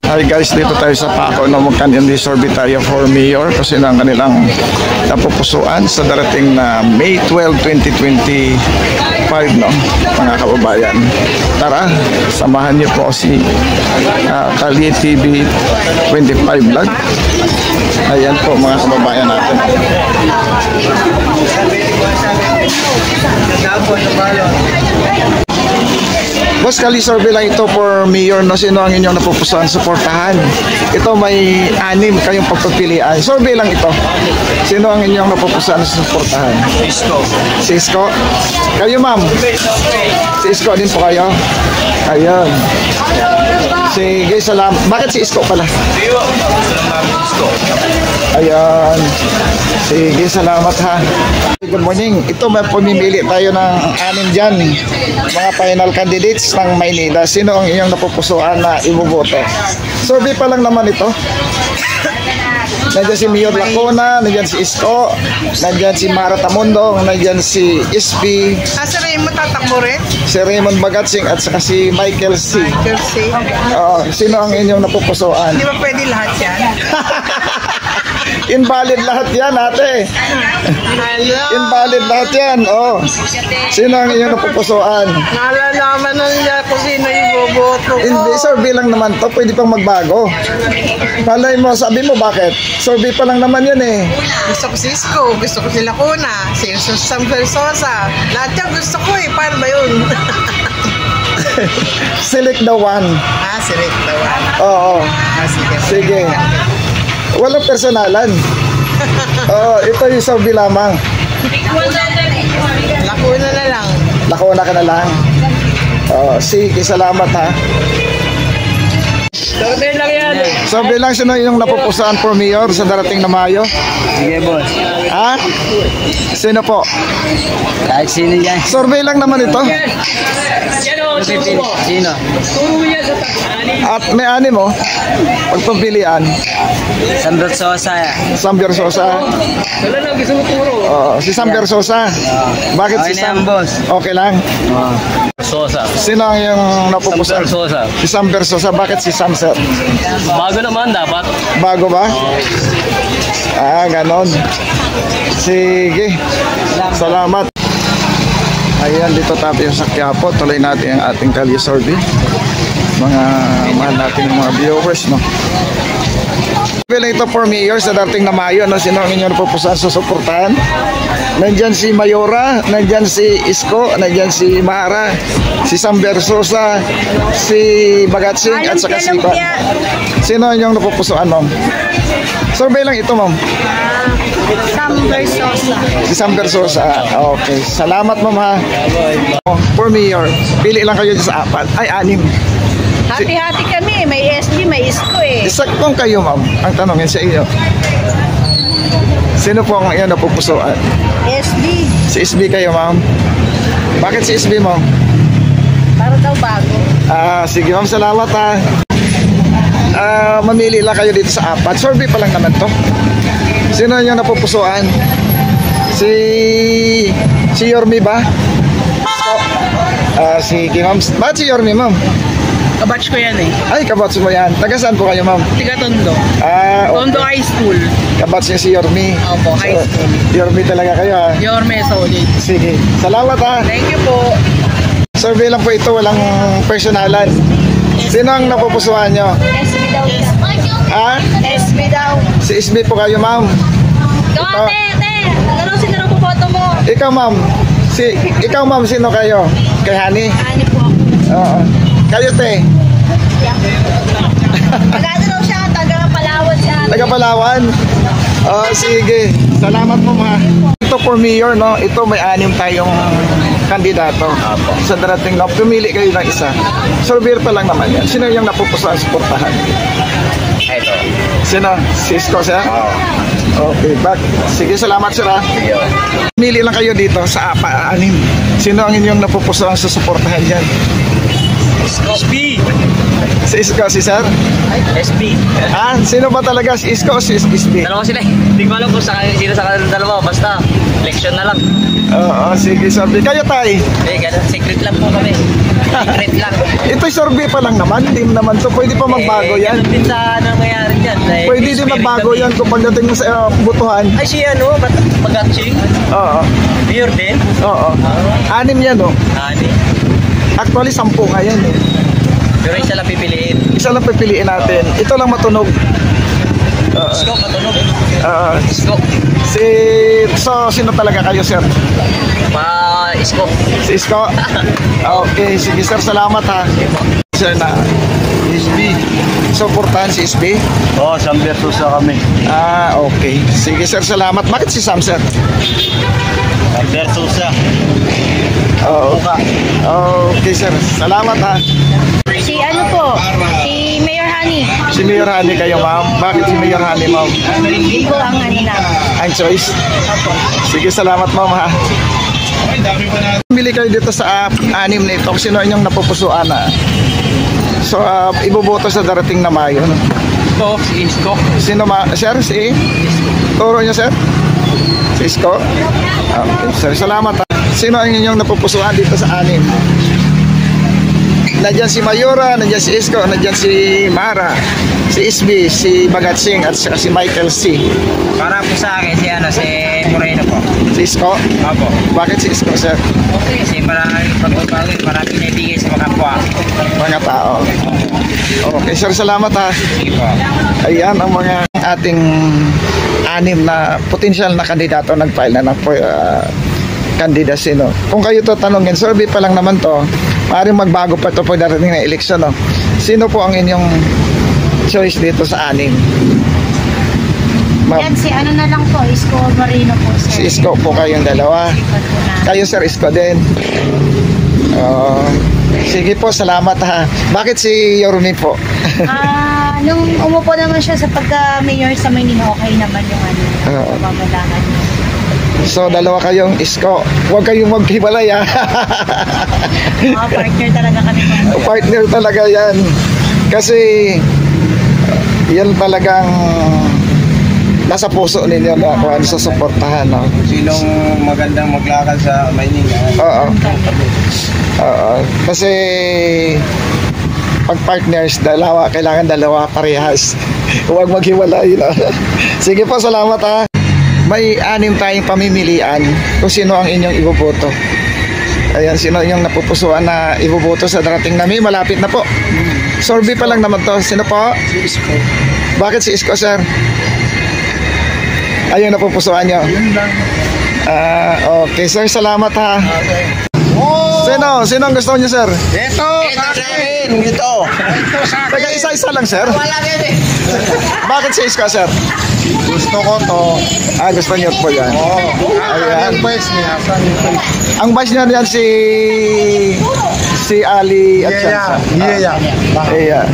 Hi guys, dito tayo sa Paco na magkanyang survey tayo for mayor kasi ng kanilang napupusuan sa darating na May 12, 2025 no, mga kababayan. Tara, samahan niyo po si Kalye TV 25 vlog. Ayan po mga kababayan natin. Boss, Kalye, survey lang ito for mayor, no? Sino ang inyong napupusuan, suportahan? Ito may 6 kayong pagpapilian. Survey lang ito. Sino ang inyong napupusuan, suportahan? Isko. Si Isko? Kayo, ma'am? Si Isko din po kayo? Ayun. Sige, salamat. Bakit si Isko pala? Ayan. Sige, salamat ha. Good morning. Ito may pumimili tayo ng 6 dyan. Mga final candidates ng Maynila. Sino ang iyong napupusuan na iboboto? Survey pa lang naman ito. Nandiyan si Mayor Lacona, nandiyan si Isko, nandiyan si Mara Tamundong, nandiyan si SB. Si Raymond tatakbo rin? Si Raymond Bagatsing at saka si Michael C. Michael C. Sino ang inyong napupusuan? Di ba pwede lahat yan? Invalid lahat yan, ate. Invalid lahat yan. Oh. Sino ang inyong napupusuan? Nalalaman na nila kung sino yung boboto ko. Hindi, survey lang naman to. Pwede pang magbago. Palay mo, sabi mo bakit? Survey pa lang naman yan eh. Gusto ko si Isko, gusto ko si Lacona, si Samuel Sosa. Lahat yan gusto ko eh. Paano ba yun? Select the one. Select the one. Oo. Sige. Walang personalan. Ito yung survey lamang. Lacona na lang. Lacona ka na lang. Sige, salamat ha. Survey lang yan. Survey lang, sino yung napupusuan for mayor sa darating na Mayo? Sige, boss. Ha? Sino po? Kahit sino yan. Survey lang naman ito. Sino? At may 6 mo, pagpapilian. Samber Sosa yan. Samber Sosa. Si Samber Sosa. Bakit si Sam? Boss. Okay lang. Sosa. Sino ang yung napupusuan? Samber Sosa. Si Samber Sosa. Bakit si Sam, sir? Bago naman dapat. Bago ba? Ganon. Sige. Salamat. Ayan, dito tayo sa Quiapo. Tuloy natin ang ating Kalye survey. Mga mahal natin mga viewers, no? Pila ito for mayor sa dating na Mayo, no? Sino ang inyong napupusuan susuportahan? Nandyan si Mayora, nandyan si Isko, nandyan si Mara, si Samber Sosa, si Bagatsing at saka si Iba. Sino ang inyong napupusuan, ma'am? Survey lang ito, ma'am. Samber Sosa. Si Samber Sosa. Okay. Salamat, ma'am ha. For mayor, pili lang kayo sa 4. Ay, 6. Hati-hati kami. May SG, may Isko eh. Isaktong kayo, ma'am. Ang tanongin sa iyo. Sino po ang iyon napupusuan? SB. Si SB kayo, ma'am. Bakit si SB, ma'am? Para daw bago. Sige, ma'am. Salamat ha. Mamili lang kayo dito sa 4. Survey pa lang naman to. Sino yung napupusuan? Si Yormi ba? Sige, ma'am. Bakit si Yormi, ma'am? Kabatch ko yan eh. Ay, kabatch mo yan. Taga saan po kayo, ma'am? Tiga Tondo. Tondo High School. Kabatch niya si Yormi. Opo, high school. Yormi talaga kayo ha. Yorme solid. Sige. Salamat ha. Thank you po. Survey lang po ito. Walang personalan. Sino ang napupusuan nyo? SB daw. SB daw. Si SB po kayo, ma'am. Ate. Ano sino na pupoto mo? Ikaw, ma'am. Ikaw, ma'am. Sino kayo? Kay Hani? Hani po. Oo. Kayo, te. Magano daw siya, taga Palawan siya. Taga Palawan? Sige. Salamat mo, ma. Ito for mayor, no? Ito may 6 tayong kandidato. Sa darating na, pumili kayo ng isa. Surveyor pa lang naman yan. Sino yung napupusuan suportahan? Ito. Sino? Si Isko siya? Okay, back. Sige, salamat sir ha. Pumili lang kayo dito sa 6. Sino ang inyong napupusuan susuportahan dyan? SB. Si Isko, si Sir? SB. Sino ba talaga? Si Isko o si SB? Dalawa sila eh. Hindi ko alam kung sino sa kanilang dalawa. Basta, election na lang. Oo, sige, survey. Kayo, Tay? Ganun. Secret lang po kami. Secret lang. Ito'y survey pa lang naman. Team naman to. Pwede pa magbago yan. Ganun din sa nangyayari dyan. Pwede din magbago yan kung pagdating mo sa butuhan. Ay, si Bagatching. Oo. Mayor din. Oo. 6 yan, oh. Ani. Actually, 10 nga yan, eh. Pero isa lang pipiliin. Isa lang pipiliin natin. Ito lang matunog. Isko, katunog. Uh, Isko. So, sino talaga kayo, sir? Isko. Si Isko? Okay, sige, sir. Salamat, ha. Sir, na SB. Supportahan si SB? Oo, Sam Versosa kami. Okay. Sige, sir. Salamat. Bakit si Sam, sir? Sam Versosa. Oo. Okay, sir. Salamat, ha. Si ano po? Si Mayor Honey. Si Mayor Honey kayo, ma'am. Bakit si Mayor Honey, ma'am? Hindi po ang ano na. Ang choice? Sige, salamat, ma'am, ha. Bili kayo dito sa 6 na ito. Sino inyong napupusuan, ha? So, iboboto sa darating na Mayo, no? Si Isko. Sino, sir? Si? Turo niyo, sir? Si Isko? Okay, sir. Salamat, ha. Sino ang inyong napupusuan dito sa 6? Nandiyan si Mayora, nandiyan si Isko, nandiyan si Mara, si SB, si Bagatching, at saka si Michael C. Para po sa akin, si Moreno po. Si Isko? Opo. Bakit si Isko, sir? Kasi maraming pagbabago, maraming naibigay sa mga kapwa. Mga tao. Okay, sir, salamat, ha. Sige po. Ayan ang mga ating 6 na potensyal na kandidato nag-file na ng candidacy, no? Kung kayo to tanongin, survey pa lang naman to, maaaring magbago pa to pag darating na eleksyon, no? Sino po ang inyong choice dito sa 6? Yan, si ano na lang po, Isko Moreno po, sir. Si Isko po kayong dalawa. Kayo, sir, Isko din. Sige po, salamat, ha. Bakit si Yorme po? Nung umupo naman siya sa pagka-mayor sa Maynila, okay naman yung pamamalakan niya. So, dalawa kayong Isko. Huwag kayong maghiwalay, ha. Partner talaga kami. Partner talaga yan. Kasi, yan talagang nasa puso ninyo na kung ano sa suportahan, no? Sinong magandang maglakad sa Maynila? Oo. Kasi, pag partners, kailangan dalawa parehas. Huwag maghiwalay, no? Sige po, salamat, ha. May 6 tayong pamimilian kung sino ang inyong iboboto. Ayan, sino inyong napupusuan na iboboto sa darating na May. Malapit na po. Survey pa lang naman to. Sino po? Si Isko. Bakit si Isko, sir? Ayun, napupusuan nyo. Yun lang. Okay, sir. Salamat, ha. Okay. Sino ang gusto niyo, sir? Ito sa akin. Ito sa akin. Taga isa-isa lang, sir. Wala ganyan. Bakit si Isko, sir? Gusto ko to. Gusto niyo po yan. Ayan. Ang vice niya. Ang vice niya yan si Ali at Chansa. Yeah.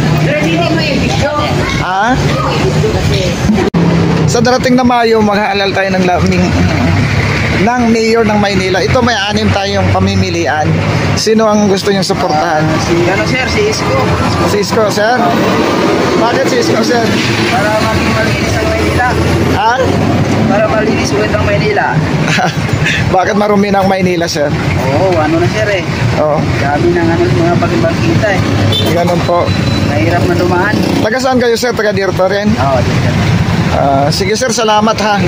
Sa darating na Mayo, maghaalal tayo ng mayor ng Maynila. Ito may 6 tayong pamimilian. Sino ang gusto niyong suportahan? Sir, si Isko. Si Isko, sir? Bakit si Isko, sir? Para maging malinis ang Maynila. Para malinis ulit ang Maynila. Bakit marumi na ang Maynila, sir? Ano na sir eh. Dami ng mga pag-ibagkita eh. Ganun po. Mahirap na dumaan. Taga saan kayo, sir? Taga dito rin? Sige, sir, salamat, ha.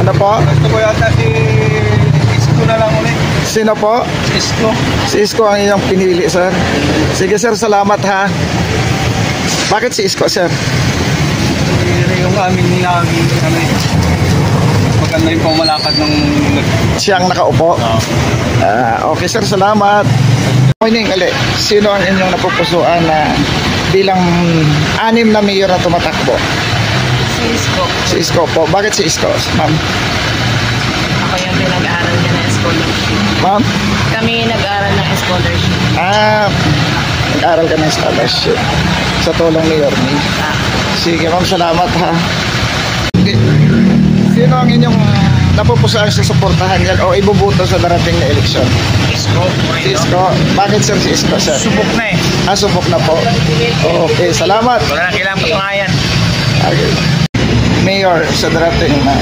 Ano po? Gusto ko yata si Isko na lang ulit. Sino po? Isko. Si Isko ang iyong pinili, sir. Sige, sir, salamat, ha. Bakit si Isko, sir? Yung aming maganda yung pamalakad ng Siyang nakaupo? Okay, sir, salamat. Morning, sino ang inyong napupusuan na bilang 6 na mayor na tumatakbo? Si Isko. Si Isko po. Bakit si Isko, ma'am? Ako yung pinag-aaral niya ng scholarship. Ma'am? Kami nag-aaral ng scholarship. Nag-aaral ka ng scholarship sa tulong ni Yorme. Sige, ma'am, salamat, ha. Sino ang inyong napupusuan sa suportahan yan o ibubuto sa darating na eleksyon? Isko. Si Isko. Bakit sir si Isko, sir? Subok na eh. Subok na po. Okay, salamat. Wala na kailangan patunayan. Okay. Mayor sa darating na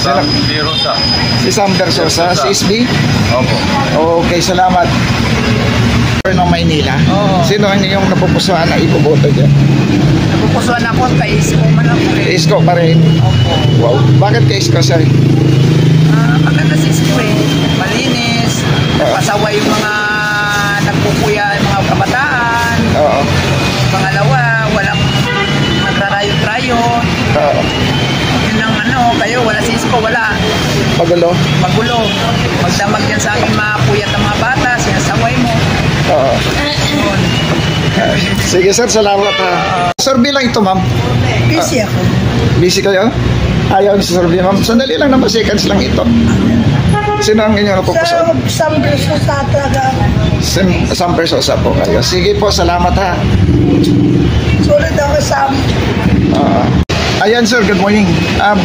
Sambirosa. si Sam Versosa, si SB. Opo. Okay, salamat. Ng Maynila. Sino ang iyong napupusuan na iboboto dyan? Napupusuan ako kay Isko man ako. Isko pa rin. Wow. Bakit kay Isko, sir? Maganda si Isko eh. Malinis. Pasawa yung mga nagpupuya, yung mga kabataan. Oo. Pangalawa, walang nagrarayo-rayo. Oo. Yun ang kayo, wala si Isko, wala. Magulo? Magulo. Magdamag yan sa akin mga puyat ng mga bata, sinasaway mo. Oo. Sige sir, salamat ha. Sir, bilang ito ma'am. Busy ako. Busy kayo? Ayaw ni Sir ma'am. Sandali lang naman, seconds lang ito. Sino ang inyong napupusuan? Sam Versosa talaga. Sam Versosa po kayo. Sige po, salamat ha. Sulit ako, Sam. Ayan sir, good morning.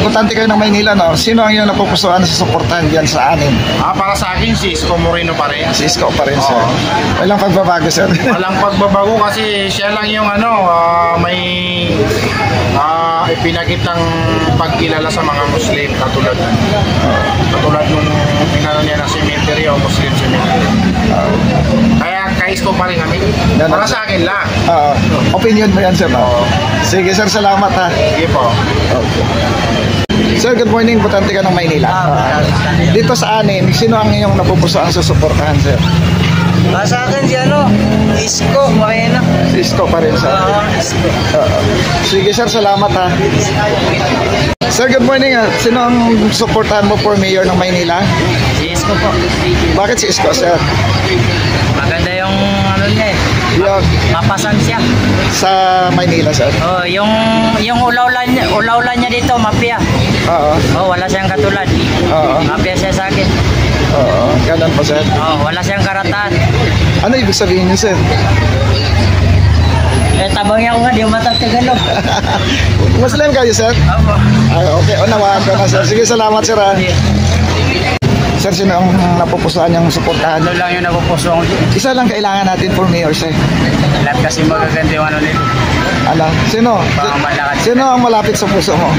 Butante kayo ng Maynila, no? Sino ang iyong napupusuan sa suportahan dyan sa anin? Para sa akin, si Isko Moreno pa rin. Si Isko pa rin, sir. Walang pagbabago, sir. Walang pagbabago kasi siya lang yung may ipinakitang pagkilala sa mga Muslim katulad nung pinano niya na cemetery o Muslim cemetery. Kaya kay Isko pa rin kami. Para sa akin lang. Opinion mo yan, sir. Sige, sir, salamat ha. Sige po. Okay. Sir, good morning. Butante ka ng Maynila. Dito sa anin, sino ang iyong napupusuan sa suportahan, sir? Sa akin si Isko Moreno. Si Isko pa rin, sir. Isko. Sige, sir, salamat ha. Sir, good morning. Sino ang suportahan mo for mayor ng Maynila? Si Isko po. Bakit si Isko, sir? Maganda yung niya eh. Yung Mapasan siya. sa Maynila, sir? Yung ulaulan niya dito, mafia. Oo. Wala siyang katulad. Oo. Mafia siya sa akin. Oo. Ganun po, sir. Wala siyang karataan. Ano ibig sabihin niyo, sir? Tabang niya ko nga, di mo matatagalog. Muslim kayo, sir? Opo. Okay, unawaan ko na, sir. Sige, salamat, sir. Sir, sino ang napupusuan niyang suportahan? Ano lang yung napupuso ko. Isa lang kailangan natin for mayor, sir. Lahat kasi magaganda yung nito. Ala, sino? Baka malakad. Sino ang malapit sa puso mo?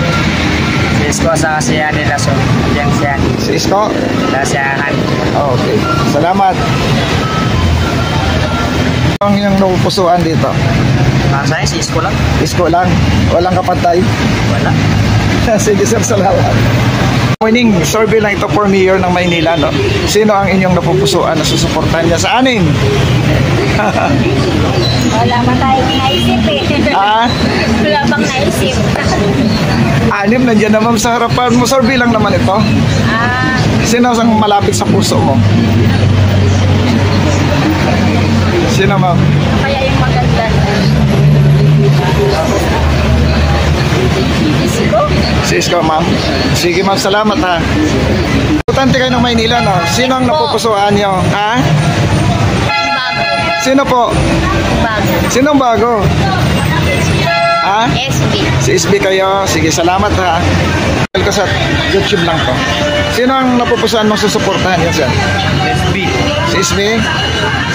Si Isko sa siya nila. So, yan siya. Si Isko? Sa siyahan. Okay. Salamat. Ang iyong napupusuan dito? Sa'yo, si Isko lang. Isko lang? Walang kapantay? Wala. Sige, sir, salamat. Morning, survey lang ito for mayor ng Maynila, no? Sino ang inyong napupusuan na susuportahan niya sa anin? Wala pa tayong naisip eh. Wala bang naisip? Anim, nandiyan naman sa harapan mo. Survey lang naman ito. Sino ang malapit sa puso mo? Sino, ma'am? Kaya yung maganda. Isko? Si Isko, ma'am. Sige, ma'am, salamat ha. Butante kayo ng Maynila, no? Sino ang napupusuan niyo? Ha? Bago. Sino po? Bago. Sinong bago? Ha? SB. Si SB kayo. Sige, salamat ha. Ko sa YouTube lang to. Sino ang napupusuan mong susuportahan niyo, sir? SB. Si SB?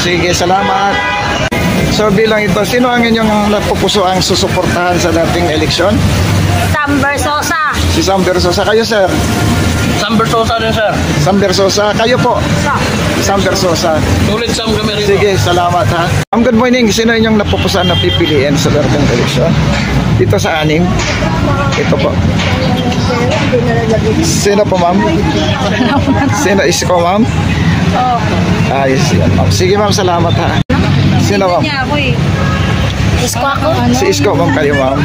Sige, salamat. So bilang ito, sino ang inyong napupusuan susuportahan sa dating eleksyon? Sam Versosa. Si Sam Versosa. Kayo, sir? Sam Versosa din, sir. Sam Versosa. Kayo po? Sam Versosa. Tulit Sam kami rin. Sige, salamat ha. Good morning. Sino inyong napupusuan na pipiliin sa dating eleksyon? Dito sa anim. Ito po. Sino po, ma'am? Sino? Isko, ma'am? Ayos yan, ma'am. Sige, ma'am. Salamat ha. Sino, ma'am? Ako eh. Isko ako. Si Isko, ma'am, kayo, ma'am.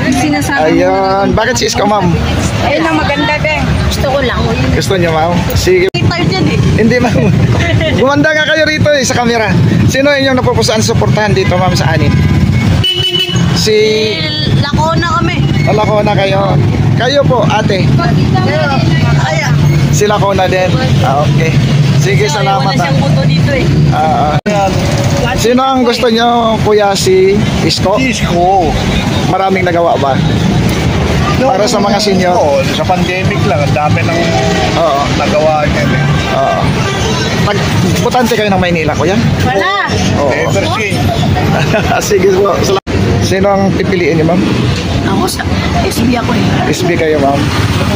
Ayun. Bakit si Isko, ma'am? Ayun ang maganda din. Gusto ko lang. Gusto niyo, ma'am? Sige. Hindi, ma'am. Gumanda nga kayo rito sa camera. Sino inyong napupusuan suportahan dito, ma'am, sa anin? Si... Lakona kami. Lakona kayo. Kayo po, ate. Si Lakona din. Okay. Sige, salamat ha. Buto dito eh. Sino ang gusto nyo, kuya, si Isko? Isko. Maraming nagawa ba? Para sa mga senior. Oo, sa pandemic lang, ang dami ng Oo. nagawa niya. Oo. Butante kayo ng Maynila, kuya? Wala. Oo. Ever since. Sige po. Sino ang pipiliin niyo, ma'am? Ako sa SB ako eh. SB kayo, ma'am.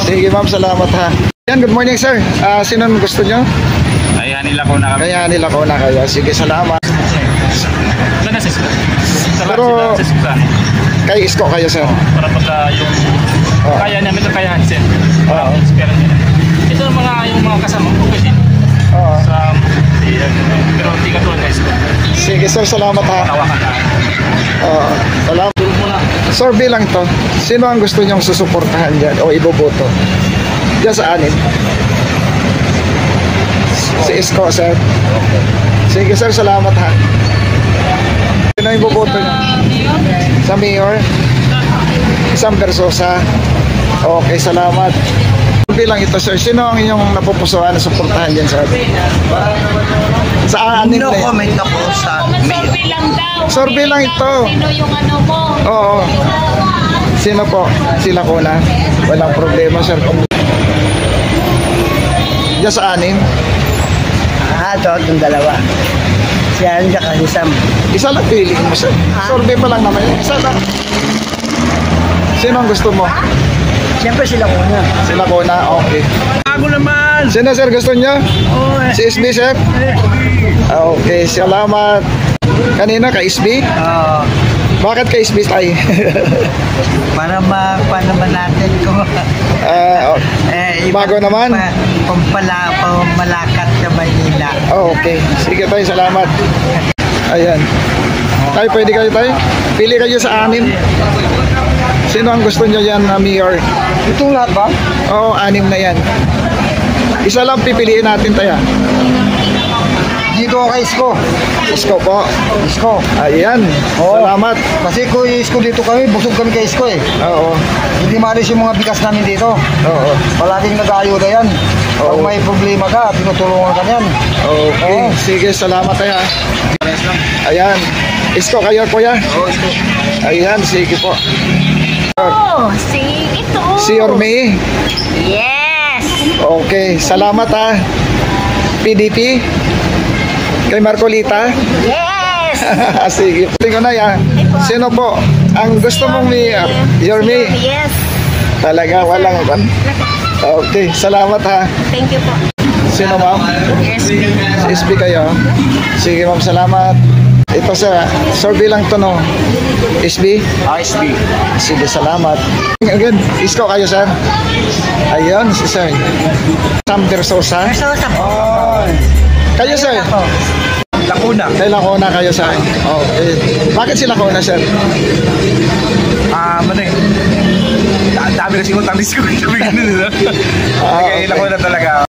Sige, ma'am. Salamat, ha. Yan, good morning, sir. Sino ang gusto niyo? Kaya nila ko na kami. Kaya nila ko na kayo. Sige, salamat. Sana sis ko. Pero- Sis ko. Kay Isko kayo, sir. Para pagka yung Oo. kaya namin ito kaya sir. Oo. Pero ito yung mga kasama ko kasi Oo. sa pero hindi ka tulad guys ko. Sige, sir. Salamat, ha. Tawakan na. Oo. Salamat. Sir, bilang to, sino ang gusto niyong susuportahan dyan o iboboto? Diyan sa anin? Si Isko, sir. Sige, sir. Salamat, ha. Sino ang iboboto niyo? Sa mayor? Isang Versosa. Okay, salamat. Bilang ito, sir, sino ang inyong napupusuan na suportahan dyan, sir? Sa anin No na yun? comment ako sa mayor. Survey lang daw. Survey lang ito. Sino yung ano mo? Oo. Sino po? Sila ko na. Walang problema, sir. Diyan sa anin? Itong dalawa. Si Anja Kalisam. Isa lang pili mo, sir. Survey pa lang naman yun. Isa lang. Sino ang gusto mo? Siyempre sila una. Sila ko na. Okay. Ako naman! Sino, sir, gusto niyo? Oh, Si SB, sir? Okay, salamat. Kanina, ka SB? Bakit ka SB tayo? para makuha naman natin kung Bago naman? Pamalakat sa Maynila. Okay. Sige tayo, salamat. Ayan. Tayo, pwede kayo tayo? Pili kayo sa anim. Sino ang gusto niyo yan, mayor? Itong lahat ba? Oo, anim na yan. Isa lang pipiliin natin tayo. Dito ako kay Isko. Isko po. Isko. Ayan. Salamat. Kasi kung Isko dito kami, busog kami kay Isko eh. Oo. Hindi maalis yung mga bigas namin dito. Oo. Palaging nag-ayuda yan. Pag Oo. may problema ka, tinutulungan ka yan. Okay. Oo. Sige, salamat tayo. Ayan. Isko kayo, kuya? Oo, Isko. Ayan, sige po. Oh, si ito. Si Orme. Yes. Okay, salamat, ha. PDP. Kay Marcolita. Yes. Sige. Tingnan na yan. Sino po ang gusto mong mayor? Yorme? Yes. Talaga, walang. Okay, salamat, ha. Thank you po. Sino, ma'am? SB. Si SB kayo. Sige, ma'am, salamat. Ito, sir, survey lang to, no? SB? SB. Sige, salamat. Again, Isko kayo, sir? Ayun, si sir. Sam Versosa. Versosa po. Kayo, sir? Lacuna. Kailan ko na kayo, sir? Okay. Bakit sila ko na, sir? Dami kasi utang disco. Sabi ganun nila. Kaya Lacuna talaga.